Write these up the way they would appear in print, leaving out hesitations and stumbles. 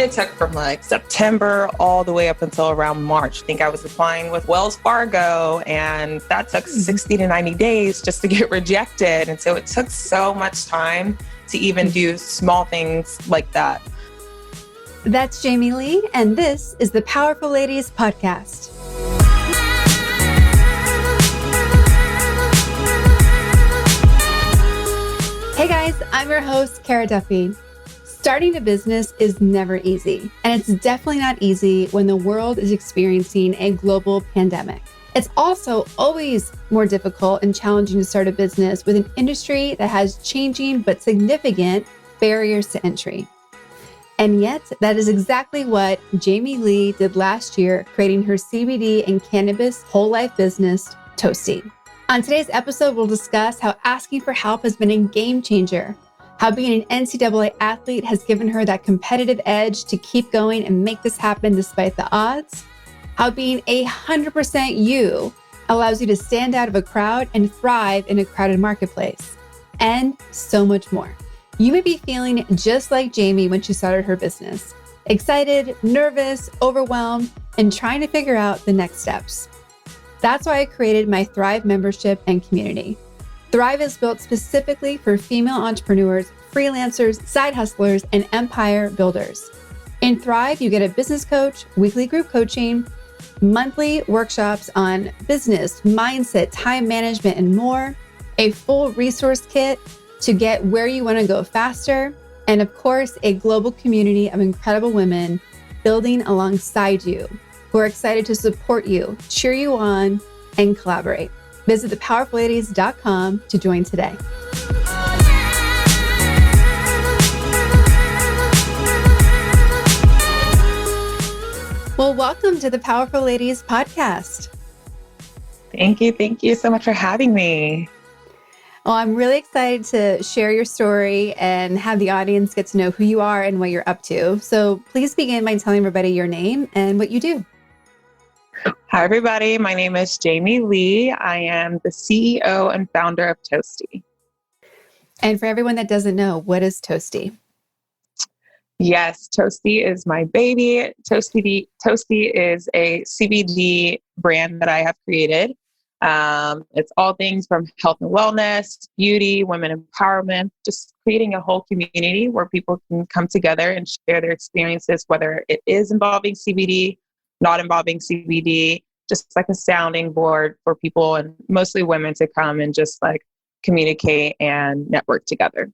it took from like September all the way up until around March. I think I was applying with Wells Fargo, and that took 60 to 90 days just to get rejected. And so it took so much time to even do small things like that. That's Jamie Lea, and this is the Powerful Ladies Podcast. Hey guys, I'm your host, Duffy. Starting a business is never easy, and it's definitely not easy when the world is experiencing a global pandemic. It's also always more difficult and challenging to start a business with an industry that has changing but significant barriers to entry. And yet, that is exactly what Jamie Lea did last year, creating her CBD and cannabis whole life business, Toasty. On today's episode, we'll discuss how asking for help has been a game changer, how being an NCAA athlete has given her that competitive edge to keep going and make this happen despite the odds, how being 100% you allows you to stand out of a crowd and thrive in a crowded marketplace, and so much more. You may be feeling just like Jamie when she started her business, excited, nervous, overwhelmed, and trying to figure out the next steps. That's why I created my Thrive membership and community. Thrive is built specifically for female entrepreneurs, freelancers, side hustlers, and empire builders. In Thrive, you get a business coach, weekly group coaching, monthly workshops on business, mindset, time management, and more, a full resource kit to get where you want to go faster, and of course, a global community of incredible women building alongside you who are excited to support you, cheer you on, and collaborate. Visit thepowerfulladies.com to join today. Well, welcome to the Powerful Ladies Podcast. Thank you. Thank you so much for having me. Well, I'm really excited to share your story and have the audience get to know who you are and what you're up to. So please begin by telling everybody your name and what you do. Hi, everybody. My name is Jamie Lea. I am the CEO and founder of Toasty. And for everyone that doesn't know, what is Toasty? Yes, Toasty is my baby. Toasty is a CBD brand that I have created. It's all things from health and wellness, beauty, women empowerment, just creating a whole community where people can come together and share their experiences, whether it is involving CBD, not involving CBD, just like a sounding board for people and mostly women to come and just like communicate and network together.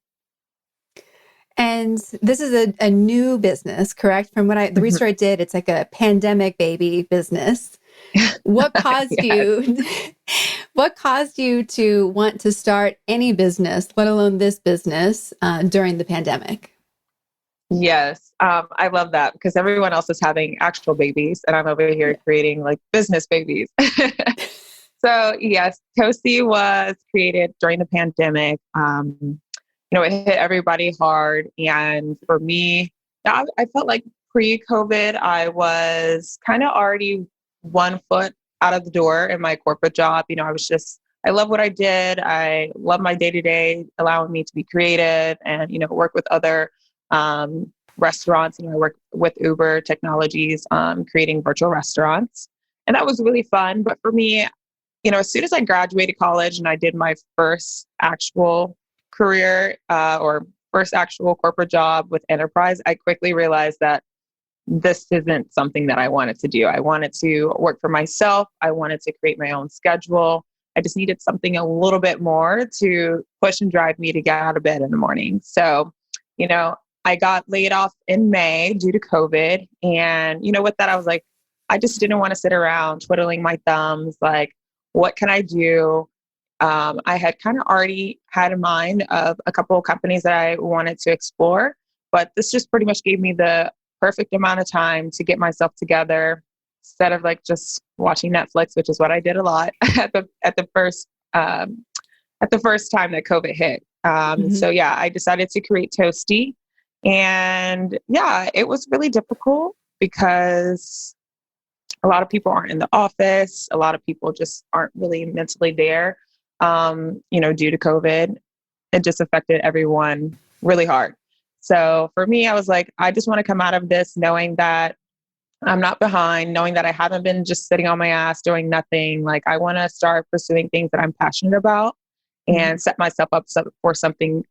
And this is a new business, correct? From the research I did, it's like a pandemic baby business. What caused what caused you to want to start any business, let alone this business, during the pandemic? Yes, I love that because everyone else is having actual babies and I'm over here creating like business babies. So yes, Toasty was created during the pandemic. It hit everybody hard. And for me, I felt like pre-COVID, I was kind of already one foot out of the door in my corporate job. I love what I did. I love my day-to-day, allowing me to be creative and, work with other restaurants. I work with Uber Technologies, creating virtual restaurants. And that was really fun. But for me, as soon as I graduated college and I did my first actual career or first actual corporate job with enterprise, I quickly realized that this isn't something that I wanted to do. I wanted to work for myself. I wanted to create my own schedule. I just needed something a little bit more to push and drive me to get out of bed in the morning. So, I got laid off in May due to COVID. And, with that, I was like, I just didn't want to sit around twiddling my thumbs. Like, what can I do? I had kind of already had in mind of a couple of companies that I wanted to explore, but this just pretty much gave me the perfect amount of time to get myself together instead of like just watching Netflix, which is what I did a lot at the first time that COVID hit. So yeah, I decided to create Toasty, and yeah, it was really difficult because a lot of people aren't in the office. A lot of people just aren't really mentally there. Due to COVID, it just affected everyone really hard. So for me, I was like, I just want to come out of this knowing that I'm not behind, knowing that I haven't been just sitting on my ass doing nothing. Like I want to start pursuing things that I'm passionate about and set myself up for something,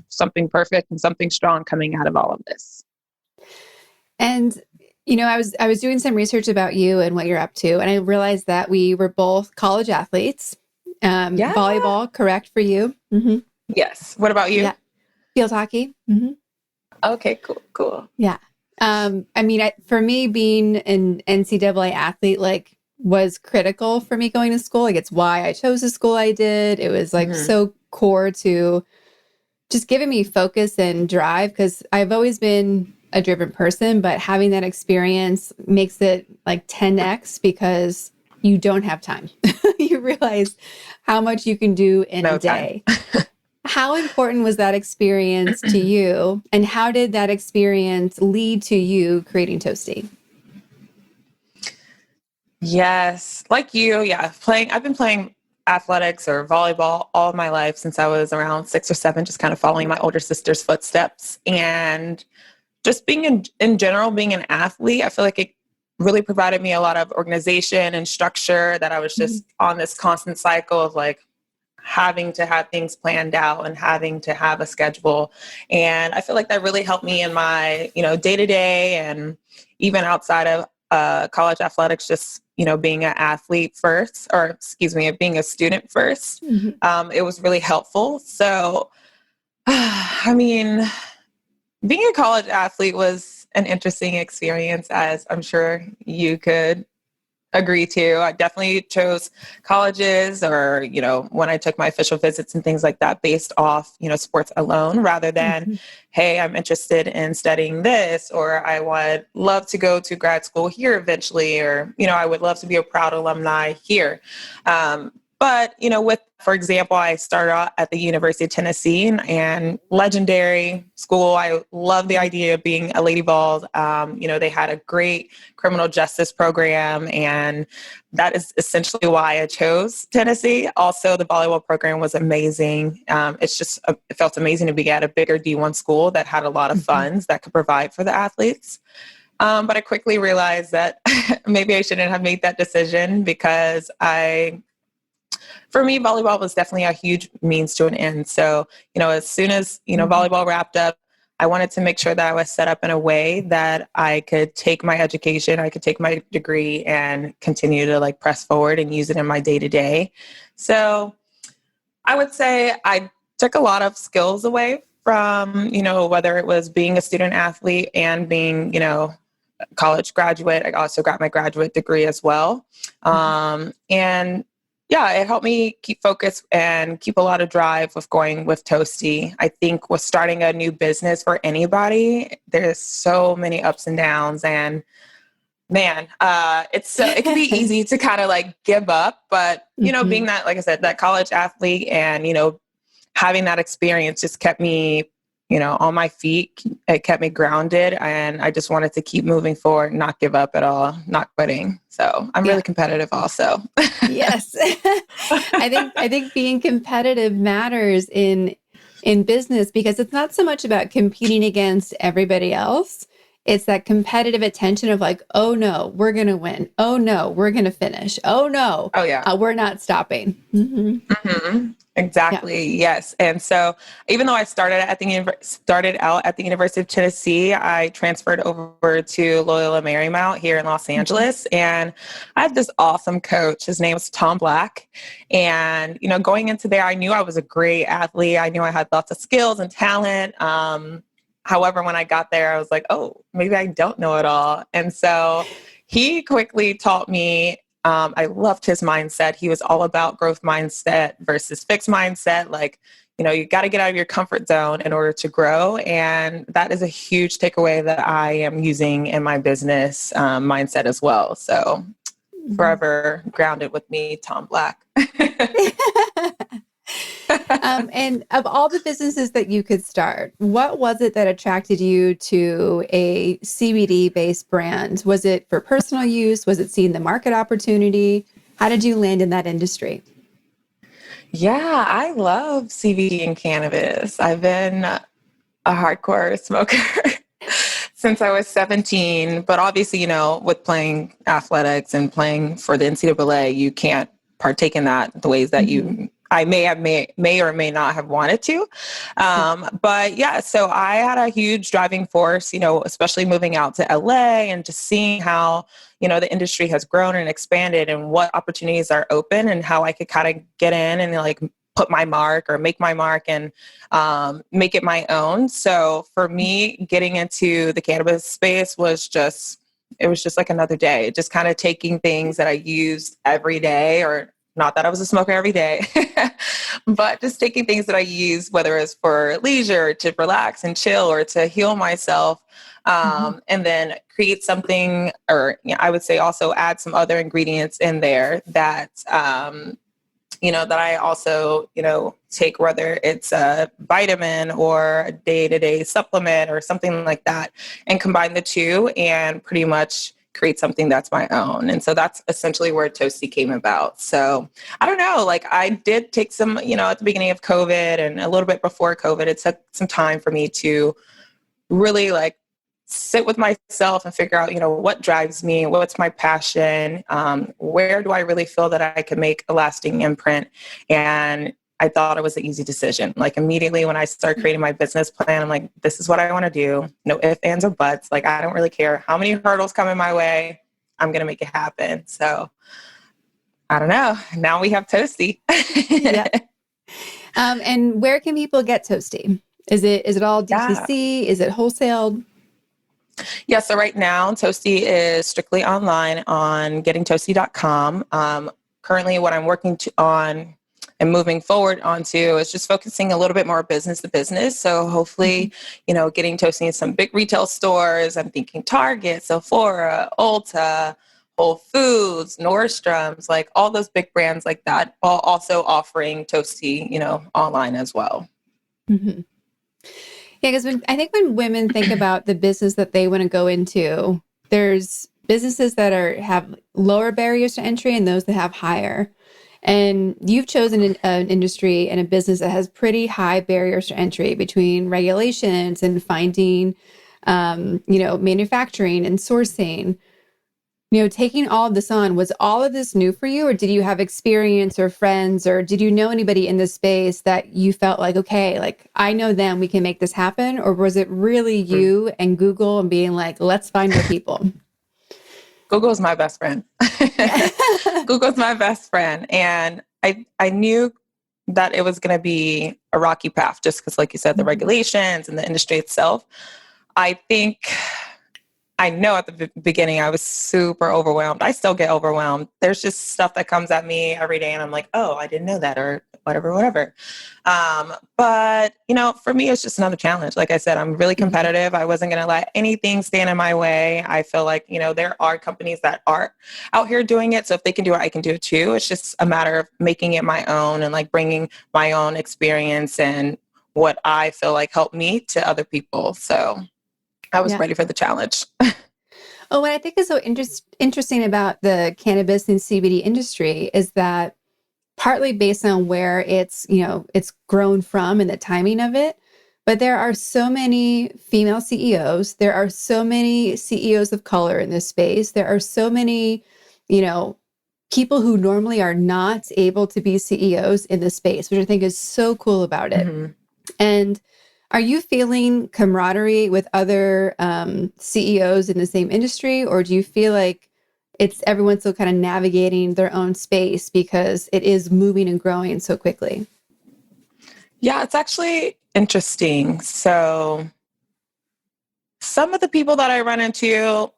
something perfect and something strong coming out of all of this. And I was doing some research about you and what you're up to, and I realized that we were both college athletes. Yeah. Volleyball, correct for you? Mm-hmm. Yes. What about you? Yeah. Field hockey. Mm-hmm. Okay, cool. Yeah. For me, being an NCAA athlete, was critical for me going to school. Like, it's why I chose the school I did. It was so core to just giving me focus and drive, because I've always been a driven person, but having that experience makes it like 10x because you don't have time. You realize how much you can do in a day. How important was that experience to you? And how did that experience lead to you creating Toasty? Yes. Like you, yeah. I've been playing athletics or volleyball all of my life since I was around 6 or 7, just kind of following my older sister's footsteps. And just being in general, being an athlete, I feel like it really provided me a lot of organization and structure, that I was just on this constant cycle of like having to have things planned out and having to have a schedule. And I feel like that really helped me in my, day to day, and even outside of college athletics, just, being an athlete first, being a student first. It was really helpful. So, being a college athlete was an interesting experience, as I'm sure you could agree to. I definitely chose colleges, or, when I took my official visits and things like that, based off, sports alone, rather than, hey, I'm interested in studying this, or I would love to go to grad school here eventually, or, I would love to be a proud alumni here. But, for example, I started out at the University of Tennessee, and legendary school. I love the idea of being a Lady Vols. They had a great criminal justice program, and that is essentially why I chose Tennessee. Also, the volleyball program was amazing. It felt amazing to be at a bigger D1 school that had a lot of funds that could provide for the athletes. But I quickly realized that maybe I shouldn't have made that decision, because for me, volleyball was definitely a huge means to an end. So, as soon as, volleyball wrapped up, I wanted to make sure that I was set up in a way that I could take my education, I could take my degree and continue to press forward and use it in my day to day. So I would say I took a lot of skills away from, whether it was being a student athlete and being, college graduate. I also got my graduate degree as well. And yeah, it helped me keep focus and keep a lot of drive with going with Toasty. I think with starting a new business for anybody, there's so many ups and downs, and man, it can be easy to kind of give up. But, being that, like I said, that college athlete and, having that experience just kept me, on my feet. It kept me grounded, and I just wanted to keep moving forward, not give up at all, not quitting. So I'm really competitive also. Yes. I think being competitive matters in business, because it's not so much about competing against everybody else. It's that competitive attention of oh no, we're going to win. Oh no, we're going to finish. Oh no. Oh yeah. We're not stopping. Exactly. Yeah. Yes. And so even though I started out at the University of Tennessee, I transferred over to Loyola Marymount here in Los Angeles. And I had this awesome coach. His name was Tom Black. And, going into there, I knew I was a great athlete. I knew I had lots of skills and talent. However, when I got there, I was like, oh, maybe I don't know it all. And so he quickly taught me. I loved his mindset. He was all about growth mindset versus fixed mindset. You got to get out of your comfort zone in order to grow. And that is a huge takeaway that I am using in my business mindset as well. So forever grounded with me, Tom Black. And of all the businesses that you could start, what was it that attracted you to a CBD-based brand? Was it for personal use? Was it seeing the market opportunity? How did you land in that industry? Yeah, I love CBD and cannabis. I've been a hardcore smoker since I was 17. But obviously, with playing athletics and playing for the NCAA, you can't partake in that the ways that I may or may not have wanted to. But yeah, so I had a huge driving force, especially moving out to LA and just seeing how, the industry has grown and expanded and what opportunities are open and how I could kind of get in and like put my mark or make my mark and make it my own. So for me, getting into the cannabis space was just like another day, just kind of taking things that I used every day, or not that I was a smoker every day, but just taking things that I use, whether it's for leisure, to relax and chill, or to heal myself, and then create something, or I would say also add some other ingredients in there that, that I also, take, whether it's a vitamin or a day-to-day supplement or something like that, and combine the two and pretty much create something that's my own. And so that's essentially where Toasty came about. So I don't know, like I did take some, at the beginning of COVID and a little bit before COVID, it took some time for me to really like sit with myself and figure out, what drives me, what's my passion, where do I really feel that I can make a lasting imprint. And I thought it was an easy decision. Like immediately when I started creating my business plan, I'm like, this is what I want to do. No ifs, ands, or buts. Like, I don't really care how many hurdles come in my way. I'm going to make it happen. So I don't know. Now we have Toasty. Yeah. And where can people get Toasty? Is it all DTC? Yeah. Is it wholesale? Yeah. So right now Toasty is strictly online on gettingtoasty.com. Currently what I'm working on and moving forward onto is just focusing a little bit more business to business. So hopefully, getting Toasty in some big retail stores. I'm thinking Target, Sephora, Ulta, Whole Foods, Nordstrom's, like all those big brands like that, all also offering Toasty, online as well. Mm-hmm. Yeah, because I think when women think about the business that they want to go into, there's businesses that have lower barriers to entry and those that have higher. And you've chosen an industry and a business that has pretty high barriers to entry between regulations and finding, manufacturing and sourcing. Taking all of this on, was all of this new for you, or did you have experience or friends, or did you know anybody in this space that you felt like, okay, like I know them, we can make this happen? Or was it really you and Google and being like, let's find our people? Google's my best friend. Google's my best friend. And I knew that it was going to be a rocky path just because, like you said, the regulations and the industry itself. I know at the beginning I was super overwhelmed. I still get overwhelmed. There's just stuff that comes at me every day and I'm like, oh, I didn't know that, or whatever. But, for me, it's just another challenge. Like I said, I'm really competitive. I wasn't going to let anything stand in my way. I feel like, there are companies that are out here doing it. So if they can do it, I can do it too. It's just a matter of making it my own and like bringing my own experience and what I feel like helped me to other people. So I was ready for the challenge. Oh, what I think is so interesting about the cannabis and CBD industry is that partly based on where it's grown from and the timing of it, but there are so many female CEOs. There are so many CEOs of color in this space. There are so many, people who normally are not able to be CEOs in this space, which I think is so cool about it. Mm-hmm. And are you feeling camaraderie with other CEOs in the same industry, or do you feel like it's everyone's still kind of navigating their own space because it is moving and growing so quickly? Yeah, it's actually interesting. So some of the people that I run into,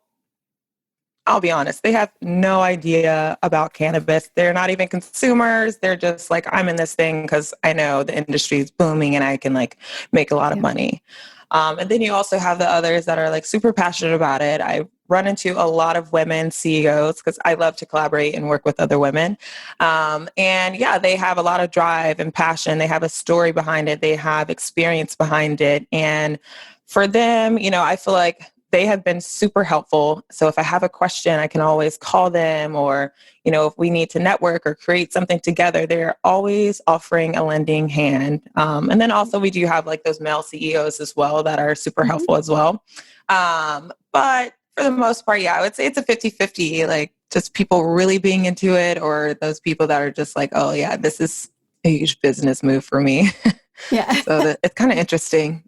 I'll be honest, they have no idea about cannabis. They're not even consumers. They're just like, I'm in this thing because I know the industry is booming and I can like make a lot of money. And then you also have the others that are like super passionate about it. I run into a lot of women CEOs because I love to collaborate and work with other women. And yeah, they have a lot of drive and passion. They have a story behind it. They have experience behind it. And for them, I feel like they have been super helpful. So if I have a question, I can always call them, or, if we need to network or create something together, they're always offering a lending hand. And then also we do have like those male CEOs as well that are super helpful as well. But for the most part, yeah, I would say it's a 50-50, like just people really being into it, or those people that are just like, oh yeah, this is a huge business move for me. Yeah. So it's kind of interesting.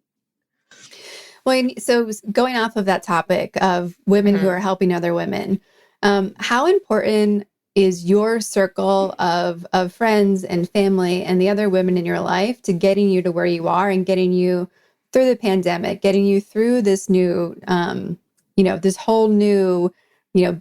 Well, so going off of that topic of women who are helping other women, how important is your circle of friends and family and the other women in your life to getting you to where you are and getting you through the pandemic, getting you through this new, this whole new,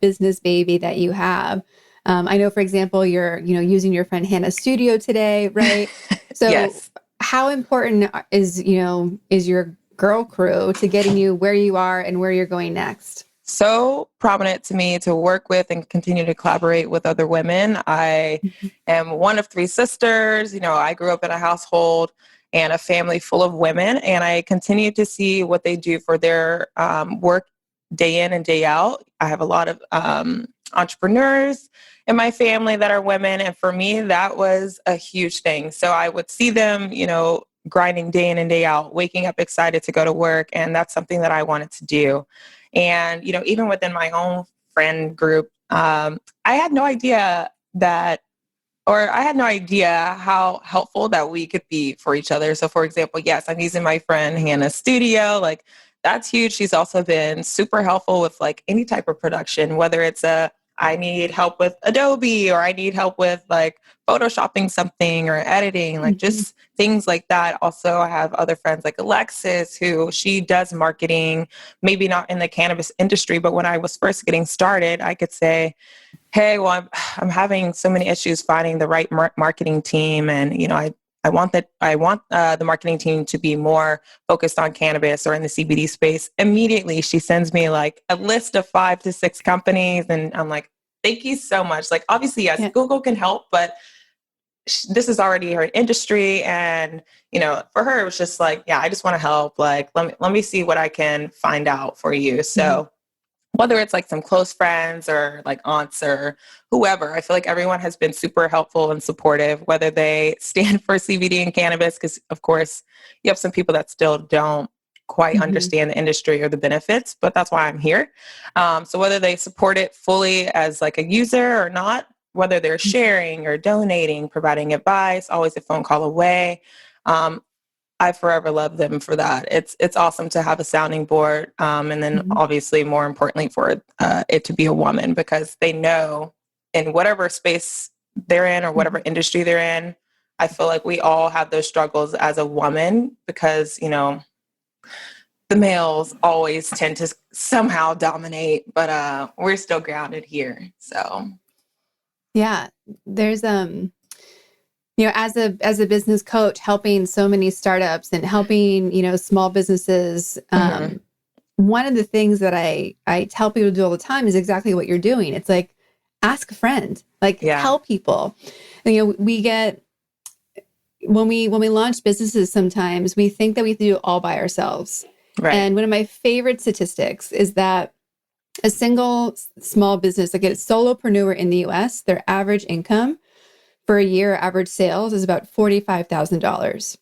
business baby that you have? I know, for example, you're, using your friend Hannah's studio today, right? So Yes. how important is your girl crew to getting you where you are and where you're going next? So prominent to me to work with and continue to collaborate with other women. I am one of 3 sisters. I grew up in a household and a family full of women, and I continue to see what they do for their work day in and day out. I have a lot of entrepreneurs in my family that are women, and for me, that was a huge thing. So I would see them, grinding day in and day out, waking up excited to go to work, and that's something that I wanted to do. And, even within my own friend group, I had no idea how helpful that we could be for each other. So for example, yes, I'm using my friend Hannah's studio. Like that's huge. She's also been super helpful with like any type of production, whether it's I need help with Adobe, or I need help with like photoshopping something or editing, like just things like that. Also, I have other friends like Alexis, who she does marketing, maybe not in the cannabis industry, but when I was first getting started, I could say, hey, well, I'm having so many issues finding the right marketing team. And, I want the marketing team to be more focused on cannabis or in the CBD space. Immediately, she sends me like a list of 5 to 6 companies. And I'm like, thank you so much. Like, obviously, yes, Yeah. Google can help, but this is already her industry. And, for her, it was just like, yeah, I just want to help. Like, let me see what I can find out for you. So whether it's like some close friends or like aunts or whoever, I feel like everyone has been super helpful and supportive, whether they stand for CBD and cannabis, because of course you have some people that still don't quite understand the industry or the benefits, but that's why I'm here. So whether they support it fully as like a user or not, whether they're sharing or donating, providing advice, always a phone call away. I forever love them for that. It's awesome to have a sounding board. And then obviously more importantly for it to be a woman, because they know in whatever space they're in or whatever industry they're in, I feel like we all have those struggles as a woman because, the males always tend to somehow dominate, but we're still grounded here. So. Yeah, there's as a business coach, helping so many startups and helping, small businesses. One of the things that I tell people to do all the time is exactly what you're doing. It's like, ask a friend, like tell people. And, we get, when we launch businesses, sometimes we think that we have to do it all by ourselves. Right. And one of my favorite statistics is that a single small business, like a solopreneur in the US, their average income for a year, average sales is about $45,000.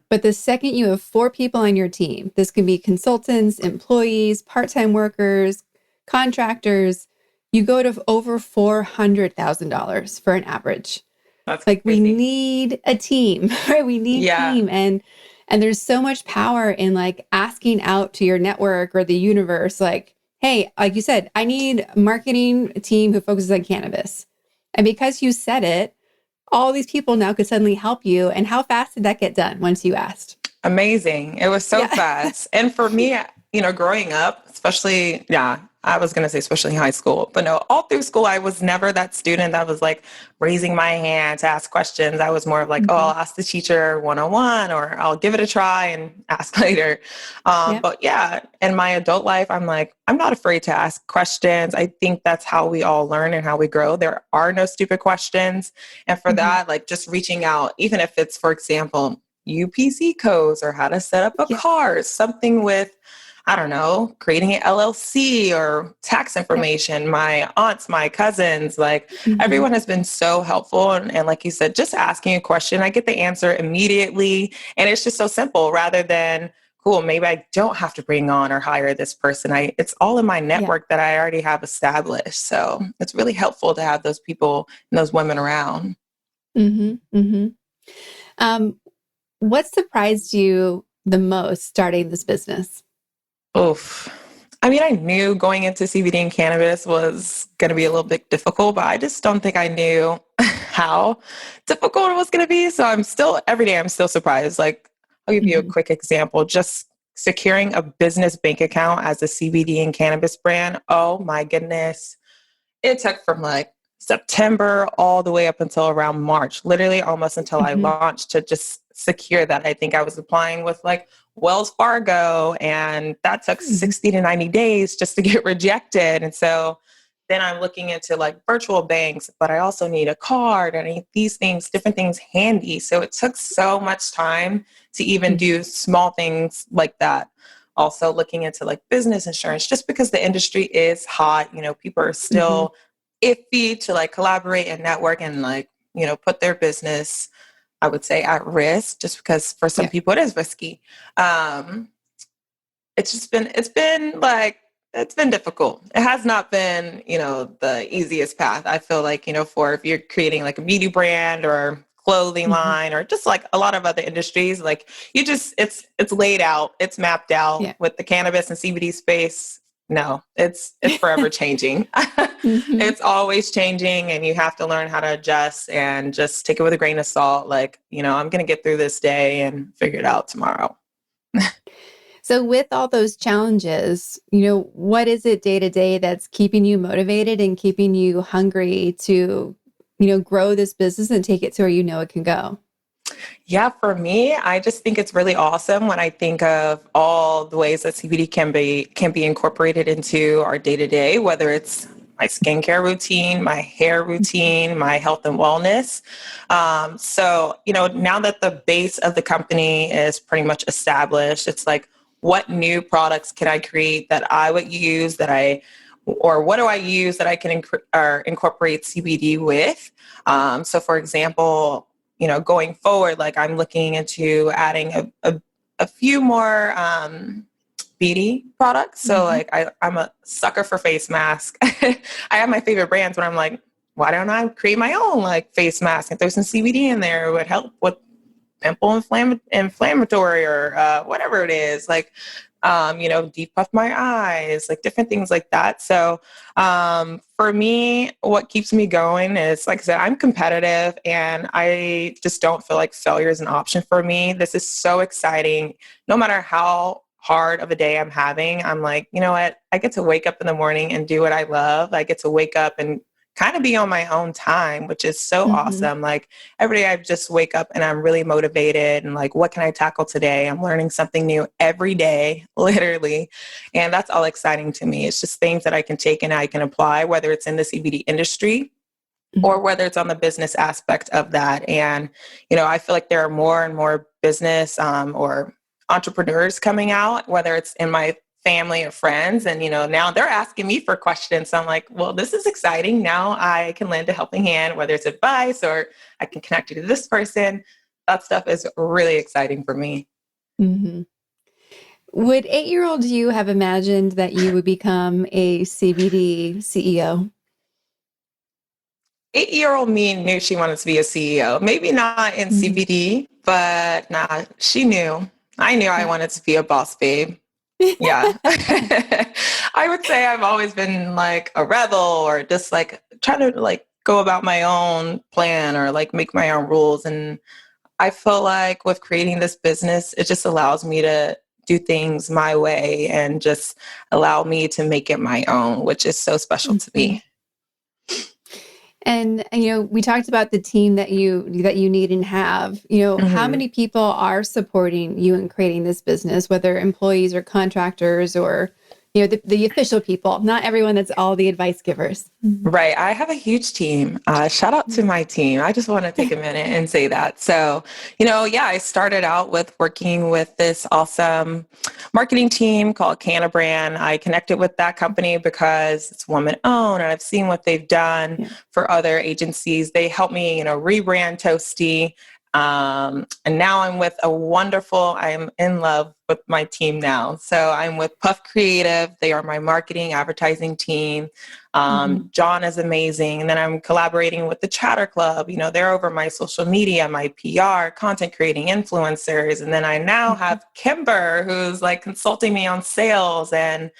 But the second you have 4 people on your team, this can be consultants, employees, part-time workers, contractors, you go to over $400,000 for an average. That's like crazy. We need a team, right? We need team. And there's so much power in like asking out to your network or the universe, like, hey, like you said, I need a marketing team who focuses on cannabis. And because you said it, all these people now could suddenly help you. And how fast did that get done once you asked? Amazing. It was so fast. And for me, growing up, especially, I was going to say especially high school, but no, all through school, I was never that student that was like raising my hand to ask questions. I was more of like, I'll ask the teacher 101, or I'll give it a try and ask later. But in my adult life, I'm like, I'm not afraid to ask questions. I think that's how we all learn and how we grow. There are no stupid questions. And for that, like just reaching out, even if it's, for example, UPC codes or how to set up a car, something with I don't know, creating an LLC or tax Yep. information. My aunts, my cousins, like Mm-hmm. everyone has been so helpful. And like you said, just asking a question, I get the answer immediately. And it's just so simple rather than, cool, maybe I don't have to bring on or hire this person. It's all in my Yeah. network that I already have established. So it's really helpful to have those people and those women around. Mm-hmm. Mm-hmm. Um, what surprised you the most starting this business? Oof. I mean, I knew going into CBD and cannabis was going to be a little bit difficult, but I just don't think I knew how difficult it was going to be. So every day, I'm still surprised. Like, I'll give you a Mm-hmm. quick example. Just securing a business bank account as a CBD and cannabis brand. Oh my goodness. It took from like September all the way up until around March, literally almost until I Mm-hmm. launched to just secure that. I think I was applying with like Wells Fargo, and that took Mm-hmm. 60 to 90 days just to get rejected. And so then I'm looking into like virtual banks, but I also need a card and I need these things, different things handy. So it took so much time to even Mm-hmm. do small things like that. Also looking into like business insurance, just because the industry is hot, people are Mm-hmm. still iffy to like collaborate and network and like, put their business, I would say, at risk, just because for some Yeah. people it is risky. Um, it's been difficult. It has not been, the easiest path. I feel like, for if you're creating like a beauty brand or clothing Mm-hmm. line or just like a lot of other industries, like it's laid out, it's mapped out. Yeah. With the cannabis and CBD space. No, it's forever changing. Mm-hmm. It's always changing, and you have to learn how to adjust and just take it with a grain of salt. Like, I'm going to get through this day and figure it out tomorrow. So with all those challenges, what is it day to day that's keeping you motivated and keeping you hungry to, grow this business and take it to where it can go? Yeah, for me, I just think it's really awesome when I think of all the ways that CBD can be incorporated into our day to day, whether it's my skincare routine, my hair routine, my health and wellness. So, now that the base of the company is pretty much established, it's like, what new products can I create that I would use or what do I use that I can incorporate CBD with? So, for example, going forward, like I'm looking into adding a few more beauty products. So Mm-hmm. like I'm a sucker for face mask. I have my favorite brands, but I'm like, why don't I create my own like face mask and throw some CBD in there? It would help with inflammatory or whatever it is. Like, depuff my eyes, like different things like that. So for me, what keeps me going is, like I said, I'm competitive and I just don't feel like failure is an option for me. This is so exciting. No matter how hard of a day I'm having, I'm like, you know what? I get to wake up in the morning and do what I love. I get to wake up and kind of be on my own time, which is so Mm-hmm. awesome. Like every day I just wake up and I'm really motivated and like, what can I tackle today? I'm learning something new every day, literally. And that's all exciting to me. It's just things that I can take and I can apply, whether it's in the CBD industry Mm-hmm. or whether it's on the business aspect of that. And, I feel like there are more and more business or entrepreneurs coming out, whether it's in my family or friends. And, now they're asking me for questions. So I'm like, well, this is exciting. Now I can lend a helping hand, whether it's advice or I can connect you to this person. That stuff is really exciting for me. Mm-hmm. Would 8-year-old you have imagined that you would become a CBD CEO? 8-year-old me knew she wanted to be a CEO. Maybe not in Mm-hmm. CBD, but nah, she knew. I knew I Yeah. wanted to be a boss babe. Yeah. I would say I've always been like a rebel or just like trying to like go about my own plan or like make my own rules. And I feel like with creating this business, it just allows me to do things my way and just allow me to make it my own, which is so special to Mm-hmm. me. And we talked about the team that you need and have. How Mhm. many people are supporting you in creating this business, whether employees or contractors or the official people, not everyone that's all the advice givers. Right. I have a huge team. Shout out to my team. I just want to take a minute and say that. So, yeah, I started out with working with this awesome marketing team called Brand. I connected with that company because it's woman owned and I've seen what they've done for other agencies. They helped me, rebrand Toasty. And now I'm with I'm in love with my team now. So I'm with Puff Creative. They are my marketing advertising team. John is amazing. And then I'm collaborating with the Chatter Club. They're over my social media, my PR, content creating influencers. And then I now have Kimber, who's like consulting me on sales and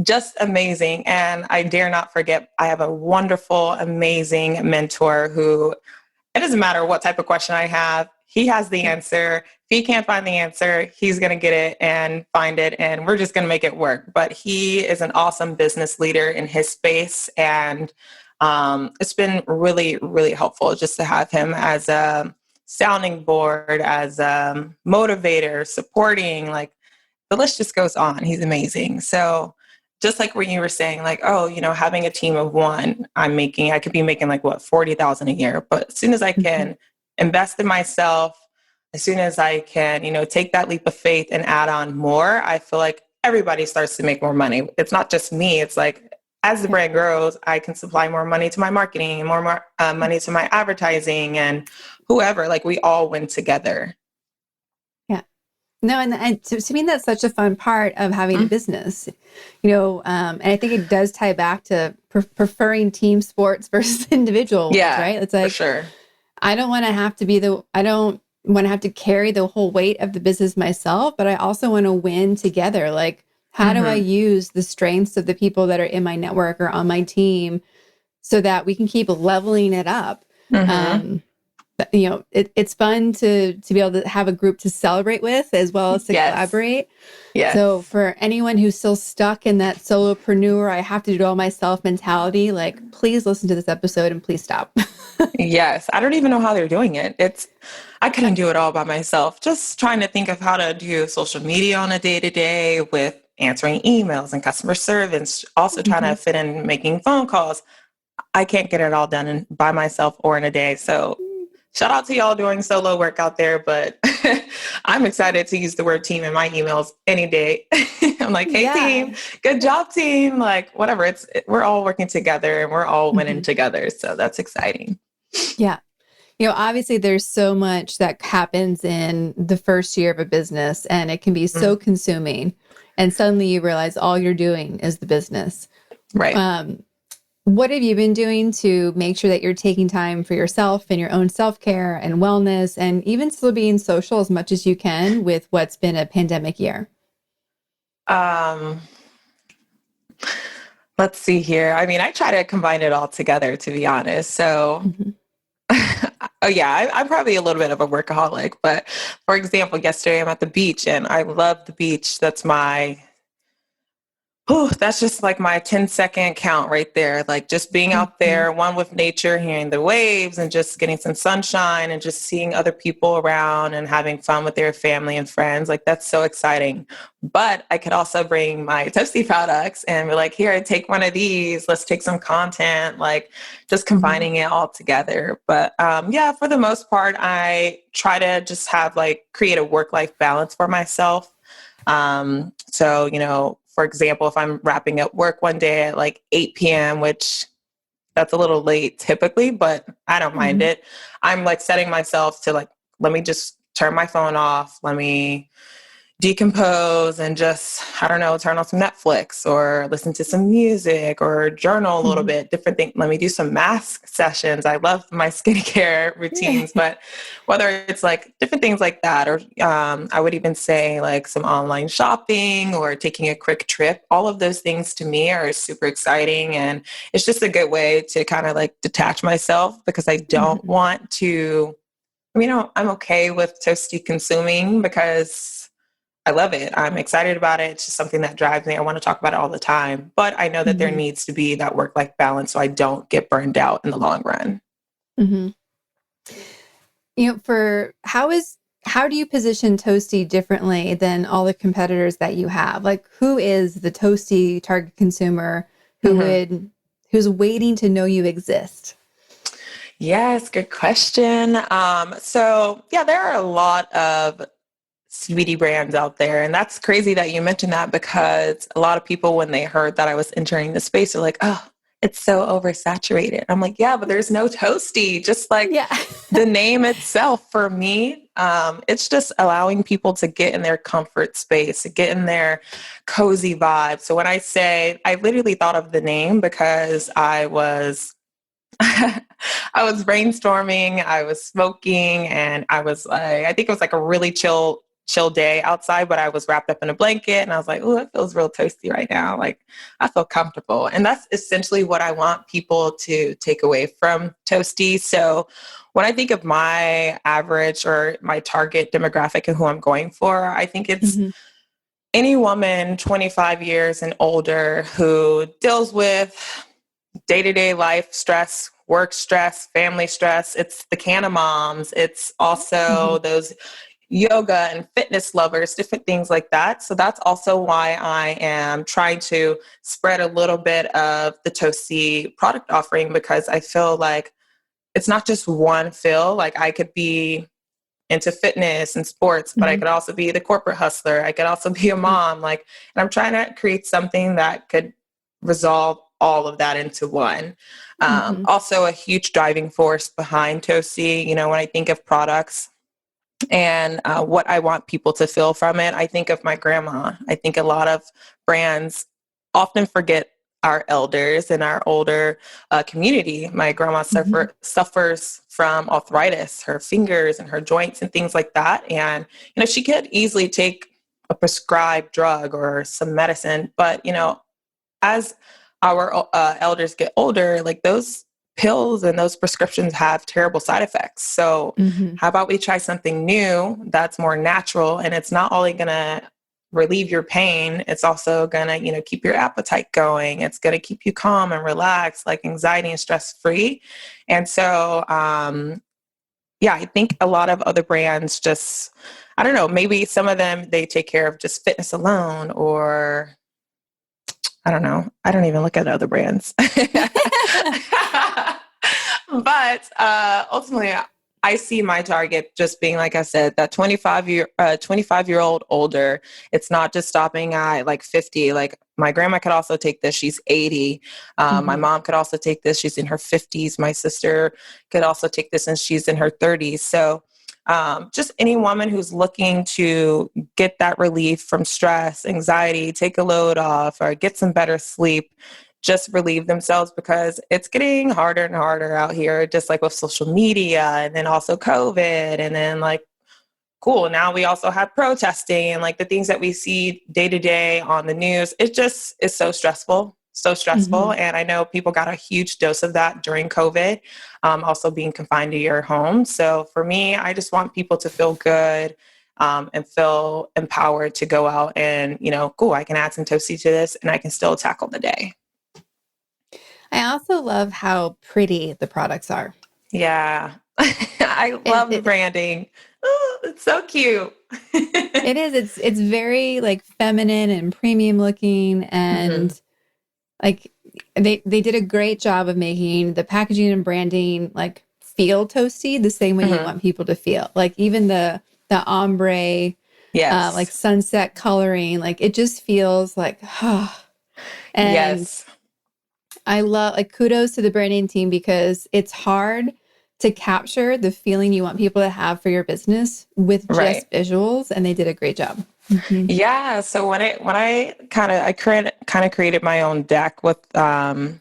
just amazing. And I dare not forget, I have a wonderful, amazing mentor who it doesn't matter what type of question I have. He has the answer. If he can't find the answer, he's going to get it and find it. And we're just going to make it work. But he is an awesome business leader in his space. And it's been really, really helpful just to have him as a sounding board, as a motivator, supporting, like the list just goes on. He's amazing. So just like when you were saying, like, having a team of one, I could be making like 40,000 a year. But as soon as I can invest in myself, as soon as I can, take that leap of faith and add on more, I feel like everybody starts to make more money. It's not just me. It's like, as the brand grows, I can supply more money to my marketing and more money to my advertising and whoever, like we all win together. No, and to me, that's such a fun part of having a business, and I think it does tie back to preferring team sports versus individual ones, right? It's like, for sure. I don't want to have to carry the whole weight of the business myself, but I also want to win together. Like, how do I use the strengths of the people that are in my network or on my team so that we can keep leveling it up? It's fun to be able to have a group to celebrate with as well as to collaborate. Yes. So for anyone who's still stuck in that solopreneur, I have to do it all myself mentality, like, please listen to this episode and please stop. Yes. I don't even know how they're doing it. I couldn't do it all by myself. Just trying to think of how to do social media on a day-to-day with answering emails and customer service, also trying to fit in making phone calls. I can't get it all done by myself or in a day. So shout out to y'all doing solo work out there, but I'm excited to use the word team in my emails any day. I'm like, hey team, good job team. Like whatever, we're all working together and we're all winning together. So that's exciting. Yeah. Obviously there's so much that happens in the first year of a business and it can be so consuming. And suddenly you realize all you're doing is the business. Right. What have you been doing to make sure that you're taking time for yourself and your own self-care and wellness and even still being social as much as you can with what's been a pandemic year? Let's see here. I mean, I try to combine it all together, to be honest. So, I'm probably a little bit of a workaholic, but for example, yesterday I'm at the beach and I love the beach. That's just like my 10-second count right there. Like just being out there, one with nature, hearing the waves and just getting some sunshine and just seeing other people around and having fun with their family and friends. Like that's so exciting. But I could also bring my Toasty products and be like, here, take one of these. Let's take some content, like just combining it all together. But for the most part, I try to just have create a work-life balance for myself. For example, if I'm wrapping up work one day at 8 p.m., which that's a little late typically, but I don't mind it. I'm setting myself to let me just turn my phone off. Let me decompose and just, I don't know, turn on some Netflix or listen to some music or journal a little bit, different things. Let me do some mask sessions. I love my skincare routines, but whether it's different things like that, or I would even say some online shopping or taking a quick trip, all of those things to me are super exciting. And it's just a good way to kind of detach myself because I don't want to, I'm okay with Toasty consuming because I love it. I'm excited about it. It's just something that drives me. I want to talk about it all the time. But I know that there needs to be that work-life balance so I don't get burned out in the long run. For how is how do you position Toasty differently than all the competitors that you have? Like, who is the Toasty target consumer who's waiting to know you exist? Yes, good question. So yeah, there are a lot of CBD brands out there. And that's crazy that you mentioned that, because a lot of people, when they heard that I was entering the space, are like, oh, it's so oversaturated. I'm like, yeah, but there's no Toasty. Just like Yeah. the name itself, for me, it's just allowing people to get in their comfort space, to get in their cozy vibe. So when I say, I literally thought of the name because I was I was brainstorming, I was smoking, and I was like, I think it was like a really chill day outside, but I was wrapped up in a blanket and I was like, oh, it feels real toasty right now. Like, I feel comfortable. And that's essentially what I want people to take away from Toasty. So when I think of my average or my target demographic and who I'm going for, I think it's any woman 25 years and older who deals with day-to-day life stress, work stress, family stress. It's the canna moms. It's also those yoga and fitness lovers, different things like that. So that's also why I am trying to spread a little bit of the Toasty product offering, because I feel like it's not just one feel. Like, I could be into fitness and sports, but I could also be the corporate hustler. I could also be a mom. Like, and I'm trying to create something that could resolve all of that into one. Also a huge driving force behind Toasty. You know, when I think of products and what I want people to feel from it, I think of my grandma. I think a lot of brands often forget our elders and our older community. My grandma suffers from arthritis, her fingers and her joints and things like that. And, you know, she could easily take a prescribed drug or some medicine, but, you know, as our elders get older, like, those pills and those prescriptions have terrible side effects. So how about we try something new that's more natural, and it's not only going to relieve your pain, it's also going to, you know, keep your appetite going. It's going to keep you calm and relaxed, like anxiety and stress free. And so, yeah, I think a lot of other brands just, I don't know, maybe some of them, they take care of just fitness alone, or I don't know. I don't even look at other brands. But ultimately, I see my target just being, like I said, that 25-year-old older. It's not just stopping at like 50. Like, my grandma could also take this. She's 80. My mom could also take this. She's in her 50s. My sister could also take this, and she's in her 30s. So just any woman who's looking to get that relief from stress, anxiety, take a load off, or get some better sleep, just relieve themselves, because it's getting harder and harder out here, just like with social media, and then also COVID, and then like, cool, now we also have protesting and like the things that we see day to day on the news. It just is so stressful. So stressful. And I know people got a huge dose of that during COVID, also being confined to your home. So for me, I just want people to feel good and feel empowered to go out and, you know, cool, I can add some Toasty to this and I can still tackle the day. I also love how pretty the products are. Yeah. I love the branding. Oh, it's so cute. It is. It's very like feminine and premium looking, and like they did a great job of making the packaging and branding like feel toasty the same way you want people to feel. Like even the ombre, like sunset coloring, like it just feels like, and I love, like, kudos to the branding team, because it's hard to capture the feeling you want people to have for your business with just visuals, and they did a great job. Yeah. So when I kind of created my own deck with and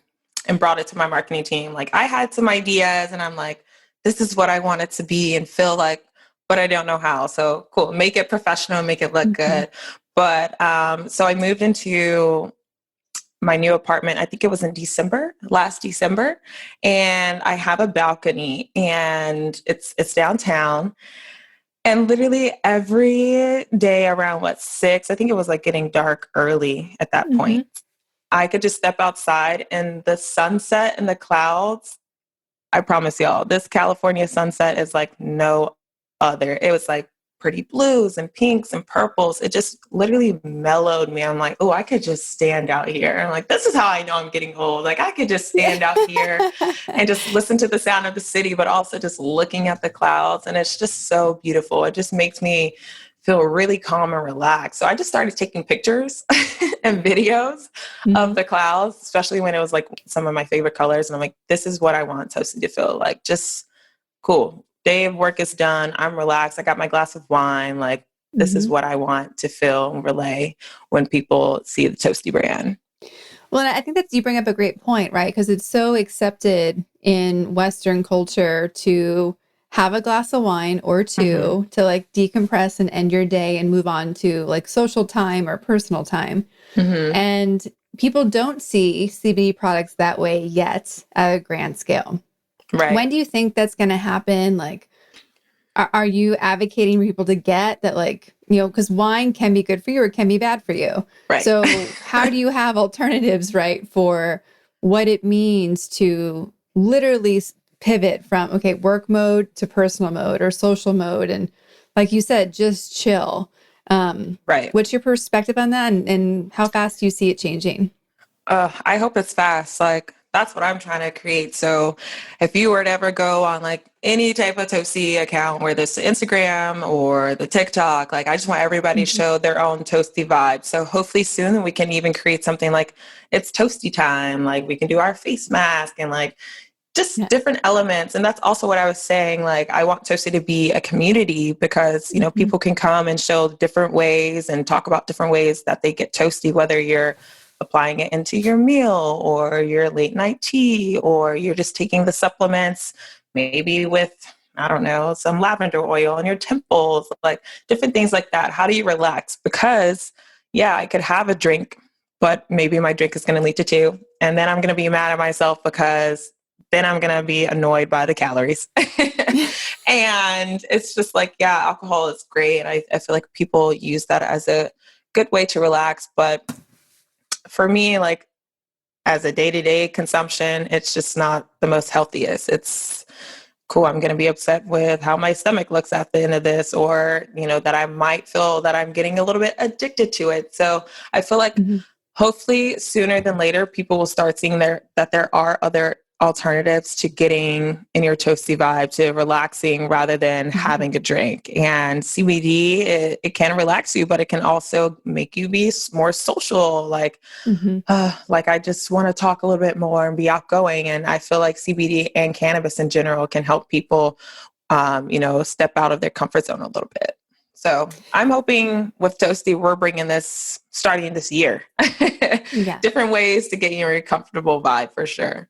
brought it to my marketing team, like, I had some ideas and I'm like, this is what I want it to be and feel like, but I don't know how. So cool, make it professional, make it look good. But so I moved into my new apartment. I think it was in last December, and I have a balcony, and it's downtown. And literally every day around 6, I think it was like getting dark early at that point, I could just step outside and the sunset and the clouds. I promise y'all, this California sunset is like no other. It was like pretty blues and pinks and purples. It just literally mellowed me. I'm like, oh, I could just stand out here. And I'm like, this is how I know I'm getting old. Like I could just stand out here and just listen to the sound of the city, but also just looking at the clouds. And it's just so beautiful. It just makes me feel really calm and relaxed. So I just started taking pictures and videos of the clouds, especially when it was like some of my favorite colors. And I'm like, this is what I want Toasty to feel like. Just cool. Day of work is done. I'm relaxed. I got my glass of wine. Like this is what I want to feel and relay when people see the Toasty brand. Well, I think that you bring up a great point, right? Because it's so accepted in Western culture to have a glass of wine or two to like decompress and end your day and move on to like social time or personal time. And people don't see CBD products that way yet at a grand scale. Right. When do you think that's going to happen? Like, are you advocating for people to get that, like, you know, because wine can be good for you or it can be bad for you. Right. So how do you have alternatives, right, for what it means to literally pivot from, okay, work mode to personal mode or social mode? And like you said, just chill. Right. What's your perspective on that and how fast do you see it changing? I hope it's fast. Like that's what I'm trying to create. So if you were to ever go on like any type of Toasty account, whether it's the Instagram or the TikTok, like I just want everybody to show their own Toasty vibe. So hopefully soon we can even create something like it's Toasty time. Like we can do our face mask and like just different elements. And that's also what I was saying. Like, I want Toasty to be a community because, you know, people can come and show different ways and talk about different ways that they get Toasty, whether you're applying it into your meal or your late night tea, or you're just taking the supplements, maybe with, I don't know, some lavender oil on your temples, like different things like that. How do you relax? Because yeah, I could have a drink, but maybe my drink is going to lead to two. And then I'm going to be mad at myself because then I'm going to be annoyed by the calories. And it's just like, yeah, alcohol is great. I feel like people use that as a good way to relax. But for me, like as a day-to-day consumption, it's just not the most healthiest. It's cool. I'm going to be upset with how my stomach looks at the end of this, or, you know, that I might feel that I'm getting a little bit addicted to it. So I feel like hopefully sooner than later, people will start seeing that there are other alternatives to getting in your Toasty vibe, to relaxing rather than having a drink. And CBD, it can relax you, but it can also make you be more social. Like I just want to talk a little bit more and be outgoing. And I feel like CBD and cannabis in general can help people, you know, step out of their comfort zone a little bit. So I'm hoping with Toasty, we're bringing this starting this year. Different ways to get you a comfortable vibe for sure.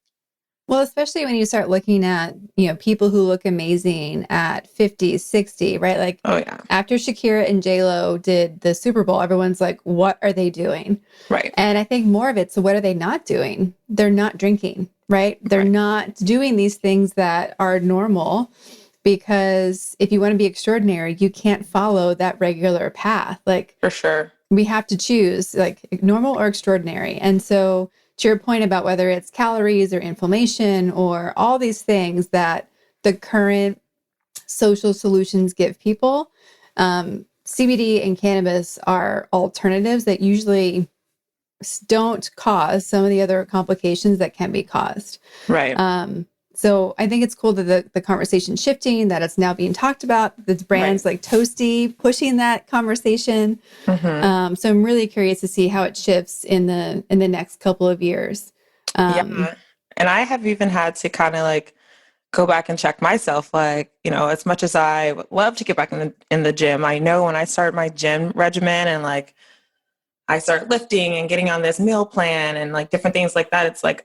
Well, especially when you start looking at, you know, people who look amazing at 50, 60, right? Like after Shakira and J-Lo did the Super Bowl, everyone's like, what are they doing? Right. And I think more of it, so what are they not doing? They're not drinking, right? They're not doing these things that are normal, because if you want to be extraordinary, you can't follow that regular path. Like for sure. We have to choose like normal or extraordinary. And so to your point about whether it's calories or inflammation or all these things that the current social solutions give people, CBD and cannabis are alternatives that usually don't cause some of the other complications that can be caused. Right. So I think it's cool that the conversation's shifting, that it's now being talked about, the brands like Toasty pushing that conversation. So I'm really curious to see how it shifts in the next couple of years. And I have even had to kind of like go back and check myself. Like, you know, as much as I would love to get back in the gym, I know when I start my gym regimen and like I start lifting and getting on this meal plan and like different things like that, it's like,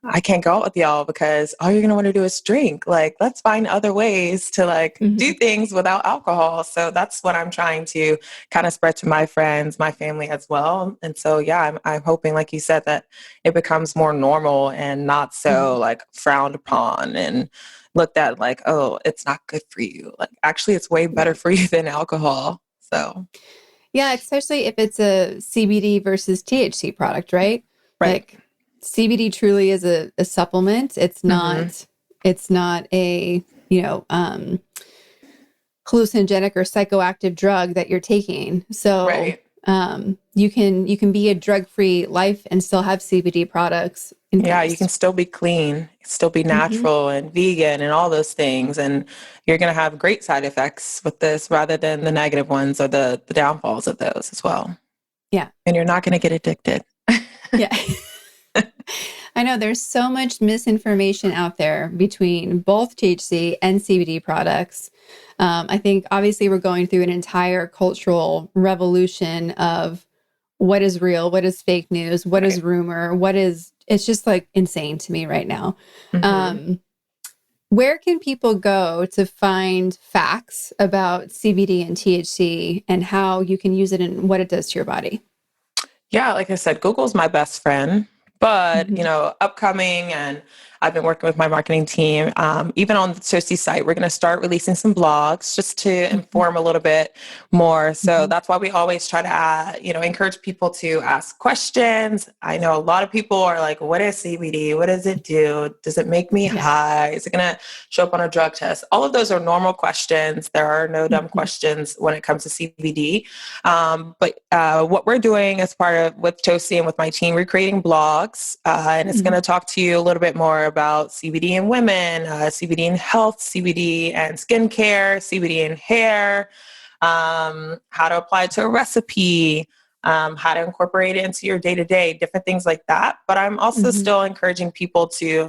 I can't go out with y'all because all you're going to want to do is drink. Like, let's find other ways to like do things without alcohol. So that's what I'm trying to kind of spread to my friends, my family as well. And so, yeah, I'm hoping, like you said, that it becomes more normal and not so like frowned upon and looked at like, oh, it's not good for you. Like, actually, it's way better for you than alcohol. So. Yeah, especially if it's a CBD versus THC product, right? Like CBD truly is a supplement. It's not, it's not a, you know, hallucinogenic or psychoactive drug that you're taking. So Right. you can be a drug-free life and still have CBD products Yeah, you can infused. still be clean, still be Hmm. natural and vegan and all those things. And you're going to have great side effects with this rather than the negative ones or the downfalls of those as well. Yeah. And you're not going to get addicted. Yeah. I know there's so much misinformation out there between both THC and CBD products. I think obviously we're going through an entire cultural revolution of what is real, what is fake news, what is Right. rumor, it's just like insane to me right now. Hmm. Where can people go to find facts about CBD and THC and how you can use it and what it does to your body? Yeah, like I said, Google's my best friend. But, Hmm. upcoming, and I've been working with my marketing team. Even on the Toasty site, we're going to start releasing some blogs just to Hmm. inform a little bit more. So Hmm. that's why we always try to, encourage people to ask questions. I know a lot of people are like, what is CBD? What does it do? Does it make me Yeah. high? Is it going to show up on a drug test? All of those are normal questions. There are no dumb Hmm. questions when it comes to CBD. But what we're doing as part of with Toasty and with my team, we're creating blogs, and it's going to talk to you a little bit more about CBD in women, CBD in health, CBD and skincare, CBD in hair, how to apply it to a recipe, how to incorporate it into your day-to-day, different things like that. But I'm also Hmm. still encouraging people to,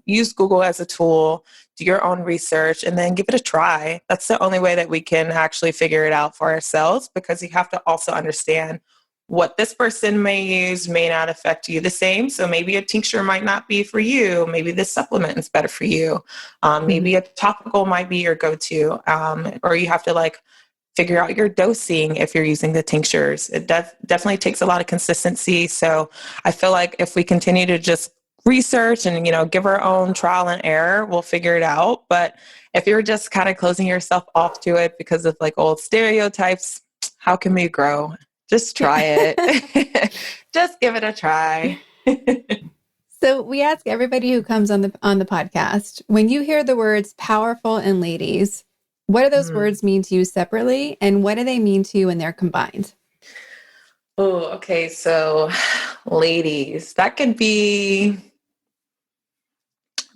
use Google as a tool, do your own research, and then give it a try. That's the only way that we can actually figure it out for ourselves, because you have to also understand what this person may use may not affect you the same. So maybe a tincture might not be for you. Maybe this supplement is better for you. Maybe Hmm. a topical might be your go-to, or you have to figure out your dosing if you're using the tinctures. It definitely takes a lot of consistency. So I feel like if we continue to just research and, give our own trial and error, we'll figure it out. But if you're just kind of closing yourself off to it because of old stereotypes, how can we grow? Just Yeah. try it. Just give it a try. So we ask everybody who comes on the podcast, when you hear the words powerful and ladies, what do those Mm. words mean to you separately and what do they mean to you when they're combined? Oh, okay. So, ladies, that could be,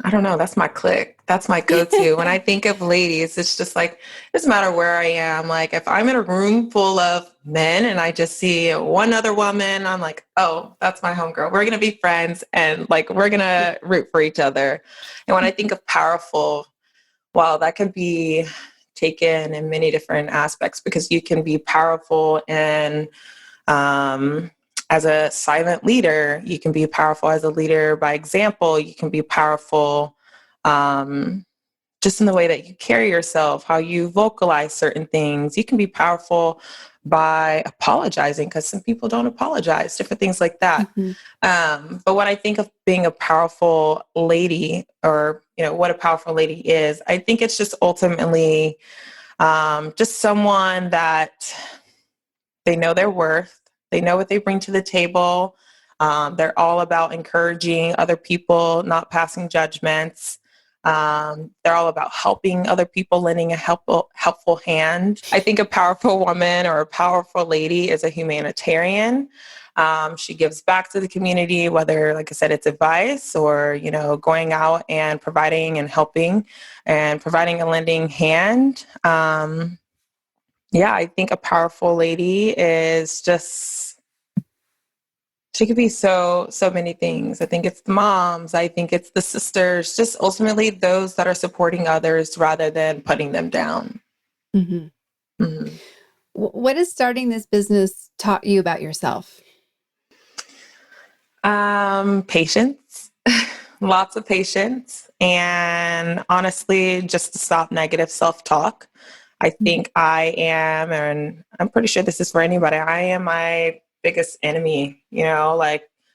I don't know. That's my clique. That's my go-to. When I think of ladies, it's just it doesn't matter where I am. Like if I'm in a room full of men and I just see one other woman, I'm like, oh, that's my homegirl. We're going to be friends and we're going to root for each other. And when I think of powerful, well, that could be taken in many different aspects, because you can be powerful and as a silent leader. You can be powerful as a leader by example. You can be powerful just in the way that you carry yourself, how you vocalize certain things. You can be powerful by apologizing, because some people don't apologize, different things like that. Hmm. But when I think of being a powerful lady, or, what a powerful lady is, I think it's just ultimately just someone that they know their worth. They know what they bring to the table. They're all about encouraging other people, not passing judgments. They're all about helping other people, lending a helpful hand. I think a powerful woman or a powerful lady is a humanitarian. She gives back to the community, whether, like I said, it's advice or, going out and providing and helping and providing a lending hand. Yeah, I think a powerful lady is just, she could be so many things. I think it's the moms. I think it's the sisters, just ultimately those that are supporting others rather than putting them down. Hmm. Mhm. What has starting this business taught you about yourself? Patience, lots of patience. And honestly, just to stop negative self-talk. I think I am, and I'm pretty sure this is for anybody, I am my biggest enemy.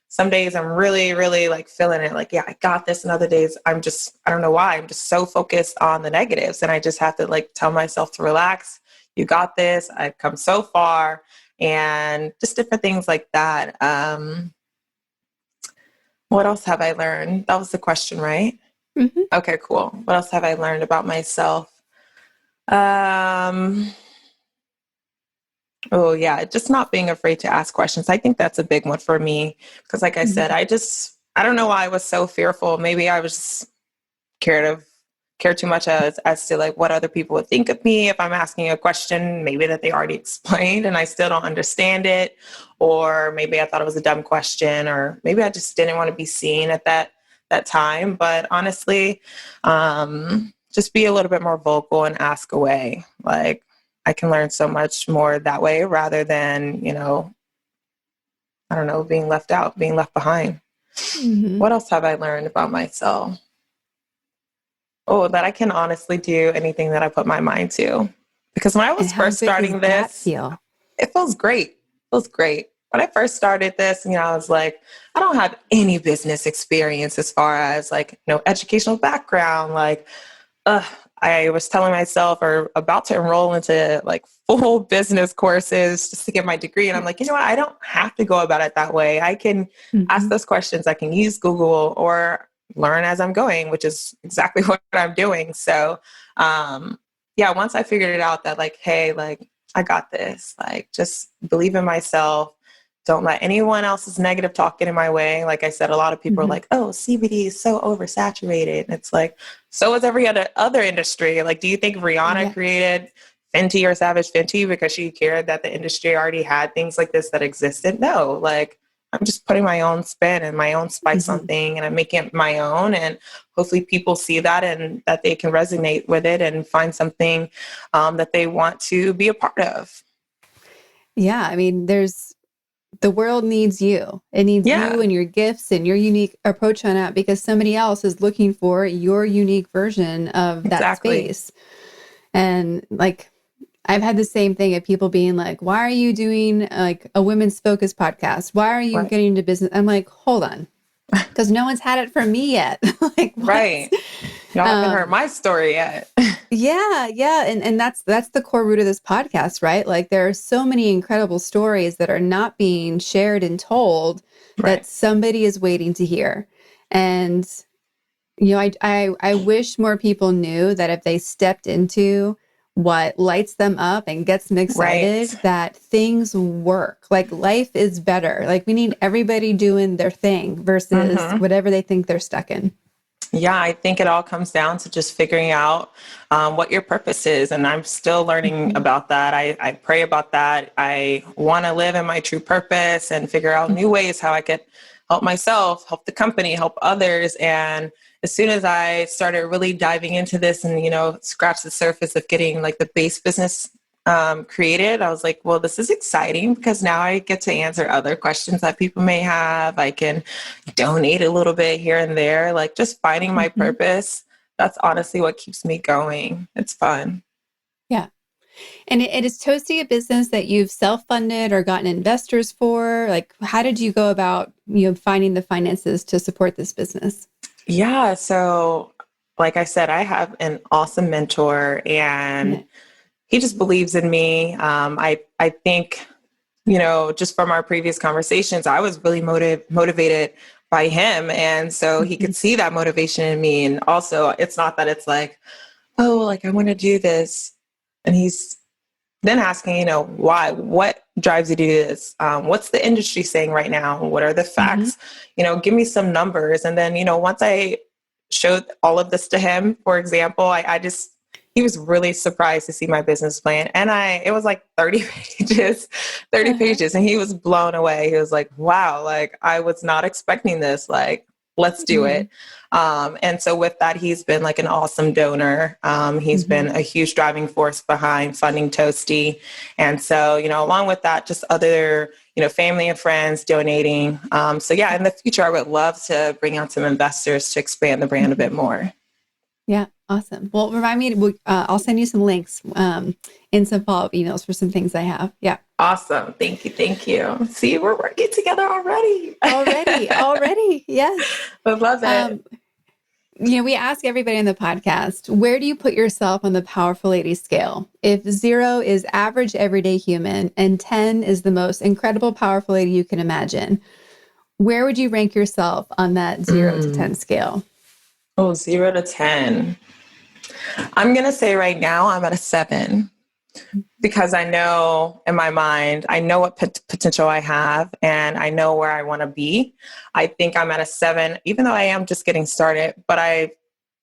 Some days I'm really, really feeling it, yeah, I got this. And other days I don't know why, I'm just so focused on the negatives. And I just have to tell myself to relax. You got this. I've come so far, and just different things like that. What else have I learned? That was the question, right? Hmm. Okay, cool. What else have I learned about myself? Um, oh yeah, just not being afraid to ask questions. I think that's a big one for me because, like I said, I don't know why I was so fearful. Maybe I was just care too much as to like what other people would think of me if I'm asking a question maybe that they already explained and I still don't understand it, or maybe I thought it was a dumb question, or maybe I just didn't want to be seen at that time. But honestly, just be a little bit more vocal and ask away. Like I can learn so much more that way rather than, I don't know, being left out, being left behind. Mm-hmm. What else have I learned about myself? Oh, that I can honestly do anything that I put my mind to. Because when I And was how first good does starting that this, feel? it feels great. It feels great. When I first started this, I was like, I don't have any business experience as far as like, educational background. Like, I was telling myself or about to enroll into like full business courses just to get my degree. And I'm like, you know what? I don't have to go about it that way. I can ask Mm-hmm. those questions. I can use Google or learn as I'm going, which is exactly what I'm doing. So, yeah, once I figured it out that like, hey, like I got this, like just believe in myself. Don't let anyone else's negative talk get in my way. Like I said, a lot of people are Mm-hmm. like, oh, CBD is so oversaturated. And it's like, so is every other industry. Like, do you think Rihanna Yeah. created Fenty or Savage Fenty because she cared that the industry already had things like this that existed? No, like I'm just putting my own spin and my own spice on Mm-hmm. thing, and I'm making it my own. And hopefully people see that and that they can resonate with it and find something that they want to be a part of. Yeah. I mean, the world needs you. It needs you Yeah, and your gifts and your unique approach on it because somebody else is looking for your unique version of that exactly. space. And like, I've had the same thing of people being like, why are you doing like a women's focus podcast? Why are you Right. getting into business? I'm like, hold on, because no one's had it from me yet. Like what? Right. Y'all haven't heard Um, my story yet. yeah, yeah. And that's the core root of this podcast, right? Like there are so many incredible stories that are not being shared and told that Right. somebody is waiting to hear. And I wish more people knew that if they stepped into what lights them up and gets them Right. excited, that things work. Like life is better. Like we need everybody doing their thing versus Mm-hmm. whatever they think they're stuck in. Yeah, I think it all comes down to just figuring out what your purpose is. And I'm still learning Mhm. about that. I pray about that. I want to live in my true purpose and figure out new ways how I could help myself, help the company, help others. And as soon as I started really diving into this and, scratch the surface of getting like the base business created, I was like, well, this is exciting because now I get to answer other questions that people may have. I can donate a little bit here and there, like just finding my Mhm. purpose. That's honestly what keeps me going. It's fun. Yeah. And it is Toasty a business that you've self-funded or gotten investors for? Like, how did you go about, finding the finances to support this business? Yeah. So, like I said, I have an awesome mentor and Yeah. he just believes in me. I think, just from our previous conversations, I was really motivated by him. And so he Mhm. could see that motivation in me. And also, it's not that it's like, oh, like I want to do this. And he's then asking, why, what drives you to do this? What's the industry saying right now? What are the Mhm. facts? Give me some numbers. And then, once I showed all of this to him, for example, he was really surprised to see my business plan. And it was like 30 pages, 30 Uh-huh. pages. And he was blown away. He was like, wow, like I was not expecting this. Like, let's do Mhm. it. And so with that, he's been like an awesome donor. He's been Mhm. a huge driving force behind funding Toasty. And so, along with that, just other, family and friends donating. So yeah, in the future, I would love to bring on some investors to expand the brand a bit Mhm. more. Yeah, awesome. Well, remind me, I'll send you some links in some follow-up emails for some things I have. Yeah. Awesome. Thank you. Thank you. See, we're working together already. Already. Yes. I love it. Um, we ask everybody on the podcast, where do you put yourself on the powerful lady scale? If 0 is average everyday human and 10 is the most incredible powerful lady you can imagine, where would you rank yourself on that 0 to 10 scale? Oh, 0 to 10. I'm going to say right now I'm at a 7 because I know in my mind, I know what potential I have and I know where I want to be. I think I'm at a 7, even though I am just getting started, but I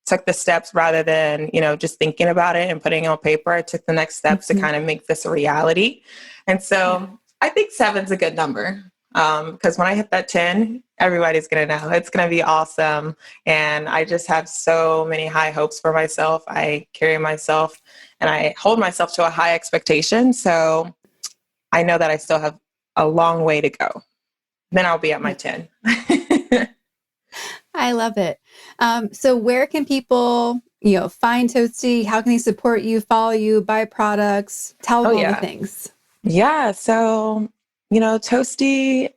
took the steps rather than, just thinking about it and putting it on paper. I took the next steps to kind of make this a reality. And so I think 7's a good number. Because when I hit that 10, everybody's going to know. It's going to be awesome. And I just have so many high hopes for myself. I carry myself and I hold myself to a high expectation. So I know that I still have a long way to go. Then I'll be at my 10. I love it. So where can people, find Toasty? How can they support you, follow you, buy products? Tell them all the things. Yeah. So, Toasty,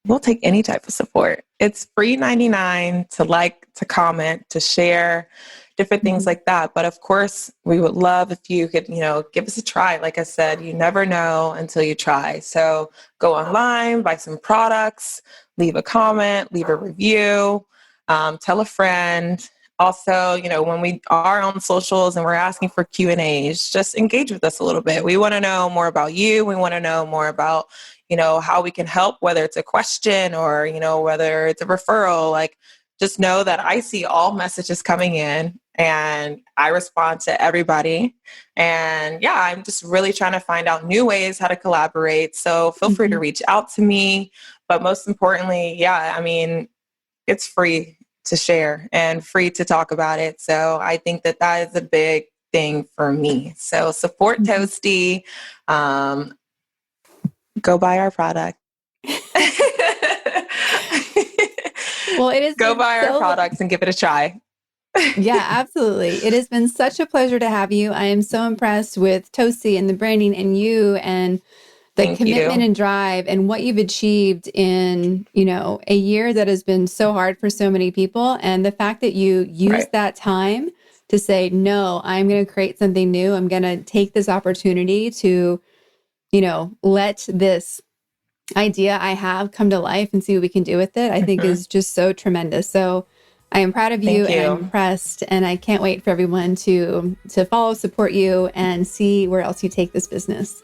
we'll take any type of support. It's free 99 to like, to comment, to share, different things like that. But of course, we would love if you could, give us a try. Like I said, you never know until you try. So go online, buy some products, leave a comment, leave a review, tell a friend. Also, when we are on socials and we're asking for Q&As, just engage with us a little bit. We want to know more about you. We want to know more about, how we can help, whether it's a question or, whether it's a referral. Like, just know that I see all messages coming in and I respond to everybody. And I'm just really trying to find out new ways how to collaborate. So feel free to reach out to me. But most importantly, it's free to share and free to talk about it. So I think that is a big thing for me. So support Toasty. Go buy our product. Well, it is go buy our products and give it a try. Yeah, absolutely. It has been such a pleasure to have you. I am so impressed with Toasty and the branding and you and the commitment and drive and what you've achieved in, a year that has been so hard for so many people. And the fact that you used that time to say, no, I'm going to create something new. I'm going to take this opportunity to, let this idea I have come to life and see what we can do with it, I think is just so tremendous. So I am proud of you and I'm impressed, and I can't wait for everyone to follow, support you, and see where else you take this business.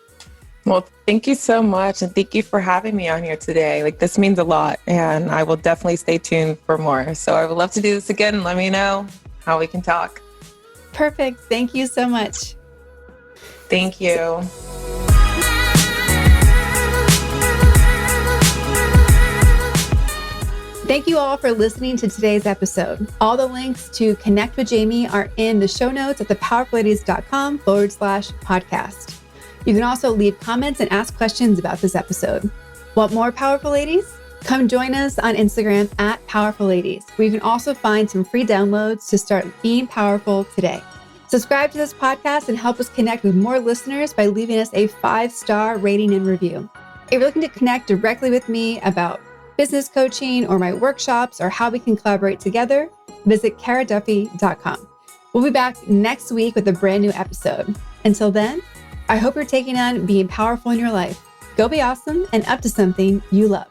Well, thank you so much. And thank you for having me on here today. Like, this means a lot, and I will definitely stay tuned for more. So I would love to do this again. Let me know how we can talk. Perfect. Thank you so much. Thank you. Thank you all for listening to today's episode. All the links to connect with Jamie are in the show notes at thepowerfulladies.com/podcast. You can also leave comments and ask questions about this episode. Want more Powerful Ladies? Come join us on Instagram at Powerful Ladies, where you can also find some free downloads to start being powerful today. Subscribe to this podcast and help us connect with more listeners by leaving us a 5-star rating and review. If you're looking to connect directly with me about business coaching or my workshops or how we can collaborate together, visit caraduffy.com. We'll be back next week with a brand new episode. Until then, I hope you're taking on being powerful in your life. Go be awesome and up to something you love.